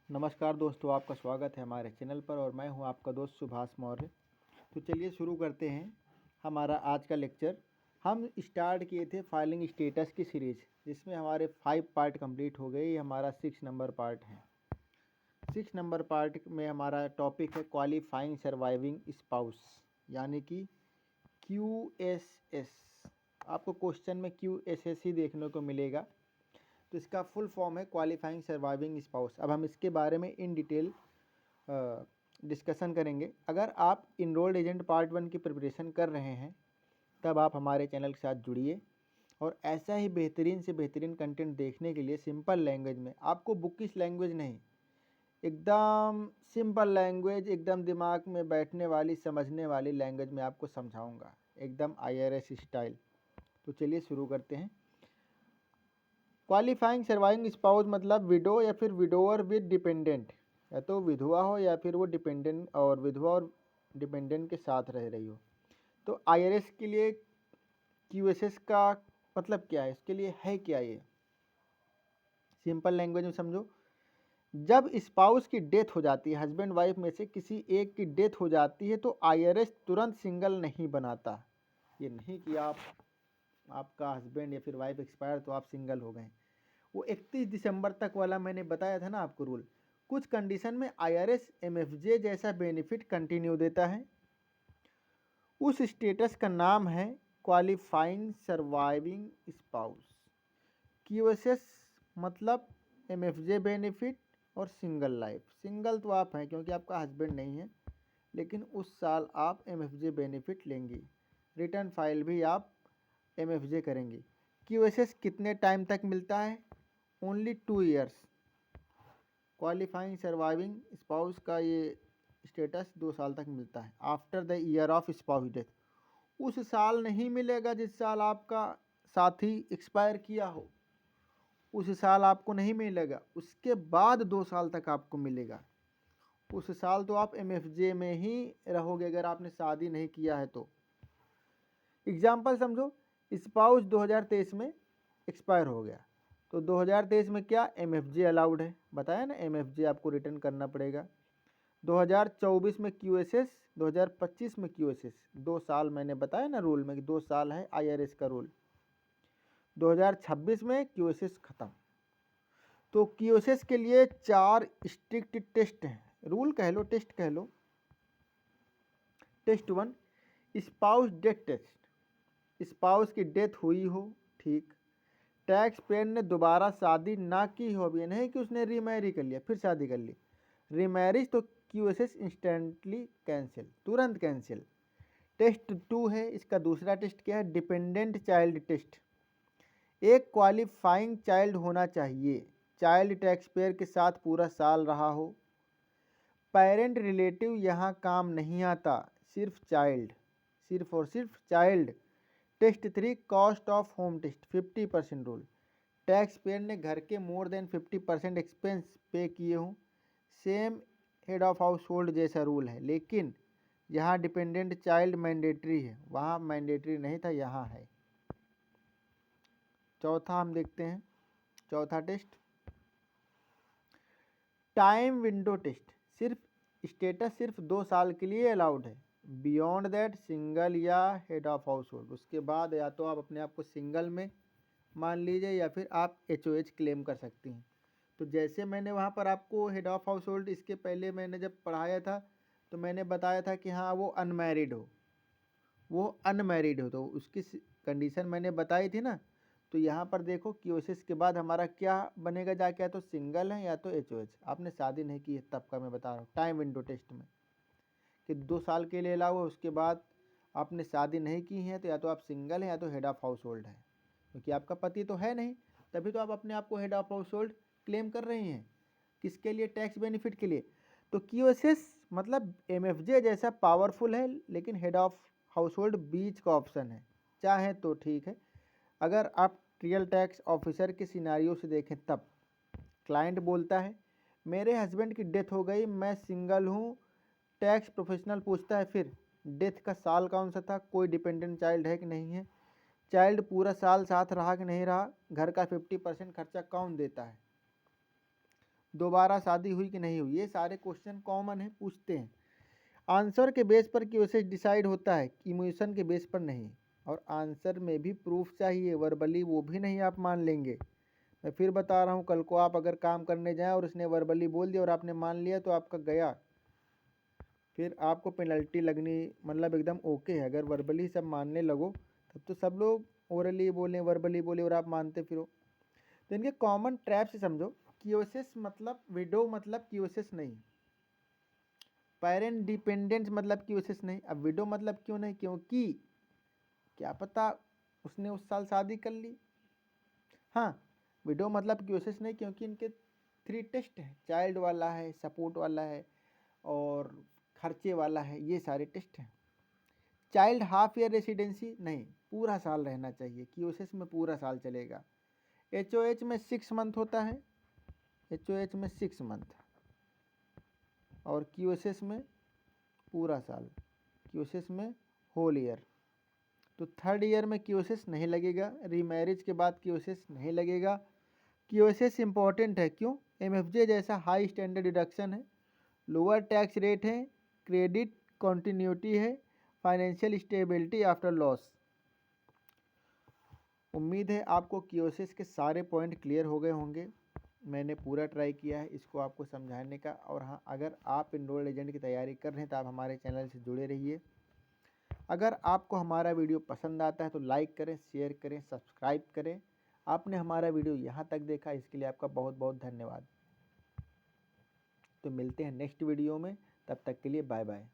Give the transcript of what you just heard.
नमस्कार दोस्तों, आपका स्वागत है हमारे चैनल पर और मैं हूं आपका दोस्त सुभाष मौर्य। तो चलिए शुरू करते हैं हमारा आज का लेक्चर। हम स्टार्ट किए थे फाइलिंग स्टेटस की सीरीज़, जिसमें हमारे 5 पार्ट कंप्लीट हो गए। ये हमारा 6 नंबर पार्ट है। 6 नंबर पार्ट में हमारा टॉपिक है क्वालिफाइंग सर्वाइविंग स्पाउस, यानी कि QSS। आपको क्वेश्चन में QSS ही देखने को मिलेगा। तो इसका फुल फॉर्म है क्वालिफाइंग सर्वाइविंग स्पाउस। अब हम इसके बारे में इन डिटेल डिस्कशन करेंगे। अगर आप इनरोल्ड एजेंट पार्ट 1 की प्रिपरेशन कर रहे हैं तब आप हमारे चैनल के साथ जुड़िए और ऐसा ही बेहतरीन से बेहतरीन कंटेंट देखने के लिए सिंपल लैंग्वेज में, आपको बुकिश लैंग्वेज नहीं, एकदम सिंपल लैंग्वेज, एकदम दिमाग में बैठने वाली, समझने वाली लैंग्वेज में आपको समझाऊंगा, एकदम IRS स्टाइल। तो चलिए शुरू करते हैं। क्वालिफाइंग सर्वाइविंग स्पाउस मतलब विडो या फिर विडोअर विद डिपेंडेंट, या तो विधवा हो या फिर वो डिपेंडेंट और विधवा और डिपेंडेंट के साथ रह रही हो। तो IRS के लिए QSS का मतलब क्या है, इसके लिए है क्या, ये सिंपल लैंग्वेज में समझो। जब स्पाउस की डेथ हो जाती है, हस्बैंड वाइफ में से किसी एक की डेथ हो जाती है, तो IRS तुरंत सिंगल नहीं बनाता। ये नहीं कि आपका हस्बैंड या फिर वाइफ एक्सपायर तो आप सिंगल हो गए। वो 31 दिसंबर तक वाला मैंने बताया था ना आपको रूल। कुछ कंडीशन में IRS MFJ जैसा बेनिफिट कंटिन्यू देता है। उस स्टेटस का नाम है क्वालिफाइंग सर्वाइविंग स्पाउस। QSS मतलब MFJ बेनिफिट और सिंगल लाइफ। सिंगल तो आप हैं क्योंकि आपका हस्बैंड नहीं है, लेकिन उस साल आप MFJ बेनिफिट लेंगे, रिटर्न फाइल भी आप MFJ करेंगे। QSS कितने टाइम तक मिलता है? Only 2 years. Qualifying surviving spouse का ये स्टेटस 2 साल तक मिलता है। After the year of spouse death, उस साल नहीं मिलेगा जिस साल आपका साथी एक्सपायर किया हो, उस साल आपको नहीं मिलेगा। उसके बाद 2 साल तक आपको मिलेगा। उस साल तो आप MFJ में ही रहोगे अगर आपने शादी नहीं किया है तो। एग्जाम्पल समझो, स्पाउस 2023 में एक्सपायर हो गया, तो 2023 में क्या MFJ अलाउड है, बताया ना, MFJ आपको रिटर्न करना पड़ेगा। 2024 में QSS, 2025 में QSS, 2 साल मैंने बताया ना रूल में कि 2 साल है IRS का रूल। 2026 में QSS खत्म। तो QSS के लिए 4 स्ट्रिक्ट टेस्ट हैं, रूल कह लो, टेस्ट कह लो। Test 1, spouse death test. Spouse की डेथ हुई हो, ठीक, टैक्स पेयर ने दोबारा शादी ना की हो, भी नहीं कि उसने रीमैरी कर लिया फिर शादी कर ली, रीमैरिज, तो QSS इंस्टेंटली कैंसिल, तुरंत कैंसिल। टेस्ट 2 है, इसका दूसरा टेस्ट क्या है? Dependent child test. एक क्वालिफाइंग चाइल्ड होना चाहिए, चाइल्ड टैक्स पेयर के साथ पूरा साल रहा हो, पेरेंट रिलेटिव यहाँ काम नहीं आता, सिर्फ चाइल्ड, सिर्फ और सिर्फ child. Test 3, cost of home test, 50% rule. Tax payer ने घर के मोर देन 50% एक्सपेंस पे किए हों, same head of house hold जैसा रूल है, लेकिन यहाँ डिपेंडेंट चाइल्ड मैंडेटरी है, वहाँ मैंडेटरी नहीं था, यहाँ है। चौथा हम देखते हैं, चौथा टेस्ट टाइम विंडो टेस्ट। सिर्फ स्टेटस सिर्फ 2 साल के लिए अलाउड है, बियॉन्ड दैट सिंगल या हेड ऑफ हाउस होल्ड। उसके बाद या तो आप अपने आप को सिंगल में मान लीजिए या फिर आप HOH क्लेम कर सकती हैं। तो जैसे मैंने वहाँ पर आपको हेड ऑफ हाउस होल्ड, इसके पहले मैंने जब पढ़ाया था तो मैंने बताया था कि हाँ वो अनमैरिड हो, वो अनमैरिड हो, तो उसकी कंडीशन मैंने बताई थी ना। तो यहाँ पर देखो QSS के बाद हमारा क्या बनेगा जाके, या तो सिंगल है या तो HOH। आपने शादी नहीं की है तब का मैं बता रहा हूँ, टाइम विंडो टेस्ट में कि 2 साल के लिए अलाउ है, उसके बाद आपने शादी नहीं की है तो या तो आप सिंगल हैं या तो हेड ऑफ हाउस होल्ड है, क्योंकि आपका पति तो है नहीं, तभी तो आप अपने आप को head of house hold claim कर रही हैं। किसके लिए? टैक्स बेनिफिट के लिए। तो QSS मतलब MFJ जैसा पावरफुल है, लेकिन हेड ऑफ हाउस होल्ड बीच का ऑप्शन है, चाहे तो ठीक है। अगर आप रियल टैक्स ऑफिसर के सिनारियो से देखें तब क्लाइंट बोलता है मेरे हस्बैंड की डेथ हो गई, मैं सिंगल हूँ, टैक्स प्रोफेशनल पूछता है फिर डेथ का साल कौन सा था, कोई डिपेंडेंट चाइल्ड है कि नहीं है, चाइल्ड पूरा साल साथ रहा कि नहीं रहा, घर का 50% खर्चा कौन देता है। दोबारा शादी हुई कि नहीं हुई, ये सारे क्वेश्चन कॉमन है, पूछते हैं। आंसर के बेस पर क्वेश्चन डिसाइड होता है, इमोशन के बेस पर नहीं। और आंसर में भी प्रूफ चाहिए, वर्बली वो भी नहीं आप मान लेंगे। मैं फिर बता रहा हूँ, कल को आप अगर काम करने जाएं और उसने वर्बली बोल दिया और आपने मान लिया तो आपका गया, फिर आपको पेनल्टी लगनी, मतलब एकदम ओके है। अगर वर्बली सब मानने लगो तब तो सब लोग ओरली बोले, वर्बली बोले और आप मानते फिरो। तो इनके कॉमन ट्रैप से समझो। क्योसेस मतलब विडो मतलब क्योसेस नहीं, पेरेंट डिपेंडेंट मतलब क्योसेस नहीं। अब विडो मतलब क्यों नहीं, क्योंकि क्या पता उसने उस साल शादी कर ली। हाँ, विडो मतलब क्योसेस नहीं क्योंकि इनके 3 टेस्ट हैं, चाइल्ड वाला है, सपोर्ट वाला है और खर्चे वाला है, ये सारे टेस्ट हैं। चाइल्ड हाफ ईयर रेसिडेंसी नहीं, पूरा साल रहना चाहिए, क्यूएसएस में पूरा साल चलेगा। एचओएच में 6 मंथ होता है, एचओएच में 6 मंथ, और क्यूएसएस में पूरा साल, क्यूएसएस में होल ईयर। तो 3rd ईयर में क्यूएसएस नहीं लगेगा, रीमैरिज के बाद क्यूएसएस नहीं लगेगा। क्यूएसएस इंपॉर्टेंट है, क्यों? एमएफजे जैसा हाई स्टैंडर्ड डिडक्शन है, लोअर टैक्स रेट है, क्रेडिट कॉन्टिन्यूटी है, फाइनेंशियल स्टेबिलिटी आफ्टर लॉस। उम्मीद है आपको क्यूएसएस के सारे पॉइंट क्लियर हो गए होंगे। मैंने पूरा ट्राई किया है इसको आपको समझाने का। और हाँ, अगर आप इनरोल्ड एजेंट की तैयारी कर रहे हैं तो आप हमारे चैनल से जुड़े रहिए। अगर आपको हमारा वीडियो पसंद आता है तो लाइक करें, शेयर करें, सब्सक्राइब करें। आपने हमारा वीडियो यहाँ तक देखा, इसके लिए आपका बहुत बहुत धन्यवाद। तो मिलते हैं नेक्स्ट वीडियो में, तब तक के लिए बाय बाय।